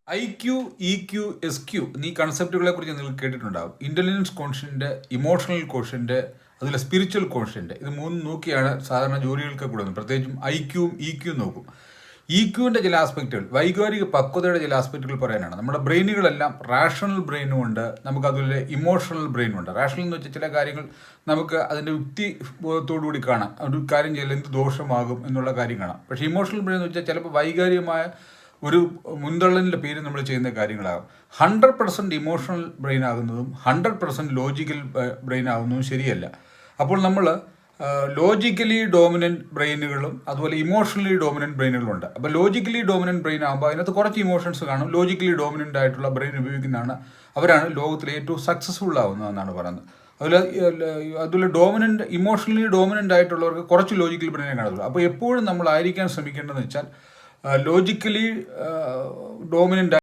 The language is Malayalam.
IQ, EQ, SQ എന്നീ കൺസെപ്റ്റുകളെ കുറിച്ച് നിങ്ങൾ കേട്ടിട്ടുണ്ടാകും. ഇന്റലിജൻസ് കോഷ്യന്റ്, ഇമോഷണൽ കോഷ്യന്റ്, അതുപോലെ സ്പിരിച്വൽ കോഷ്യന്റ്. ഇത് മൂന്നും നോക്കിയാണ് സാധാരണ ജോലികൾക്ക് കൊടുക്കുന്നത്. പ്രത്യേകിച്ചും IQവും EQവും നോക്കും. EQവിൻ്റെ ചില ആസ്പെക്റ്റുകൾ, വൈകാരിക പക്വതയുടെ ചില ആസ്പെക്റ്റുകൾ പറയാനാണ്. നമ്മുടെ ബ്രെയിനുകളെല്ലാം റാഷണൽ ബ്രെയിനും ഉണ്ട്, നമുക്ക് അതുപോലെ ഇമോഷണൽ ബ്രെയിനും ഉണ്ട്. റാഷണൽ എന്ന് വെച്ചാൽ ചില കാര്യങ്ങൾ നമുക്ക് അതിൻ്റെ യുക്തി ബോധത്തോടുകൂടി കാണാം, ഒരു കാര്യം ചെയ്യൽ എന്ത് ദോഷമാകും എന്നുള്ള കാര്യം കാണാം. പക്ഷേ ഇമോഷണൽ ബ്രെയിൻ എന്ന് വെച്ചാൽ ചിലപ്പോൾ വൈകാരികമായ ഒരു മുൻതള്ളലിൻ്റെ പേര് നമ്മൾ ചെയ്യുന്ന കാര്യങ്ങളാകും. 100% ഇമോഷണൽ ബ്രെയിൻ ആകുന്നതും 100% ലോജിക്കൽ ബ്രെയിൻ ആകുന്നതും ശരിയല്ല. അപ്പോൾ നമ്മൾ ലോജിക്കലി ഡോമിനൻറ്റ് ബ്രെയിനുകളും അതുപോലെ ഇമോഷണലി ഡോമിനൻറ്റ് ബ്രെയിനുകളും ഉണ്ട്. അപ്പോൾ ലോജിക്കലി ഡോമിനൻറ്റ് ബ്രെയിൻ ആകുമ്പോൾ അതിനകത്ത് കുറച്ച് ഇമോഷൻസ് കാണും. ലോജിക്കലി ഡോമിനൻ്റ് ആയിട്ടുള്ള ബ്രെയിൻ ഉപയോഗിക്കുന്നതാണ് അവരാണ് ലോകത്തിലെ ഏറ്റവും സക്സസ്ഫുൾ ആവുന്നതെന്നാണ് പറയുന്നത്. അതുപോലെ ഇമോഷണലി ഡോമിനൻ്റ് ആയിട്ടുള്ളവർക്ക് കുറച്ച് ലോജിക്കൽ ബ്രെയിനെ കാണത്തുള്ളൂ. അപ്പോൾ എപ്പോഴും നമ്മൾ ആയിരിക്കാൻ ശ്രമിക്കേണ്ടതെന്ന് വെച്ചാൽ ലോജിക്കലി ഡോമിനൻ്റ്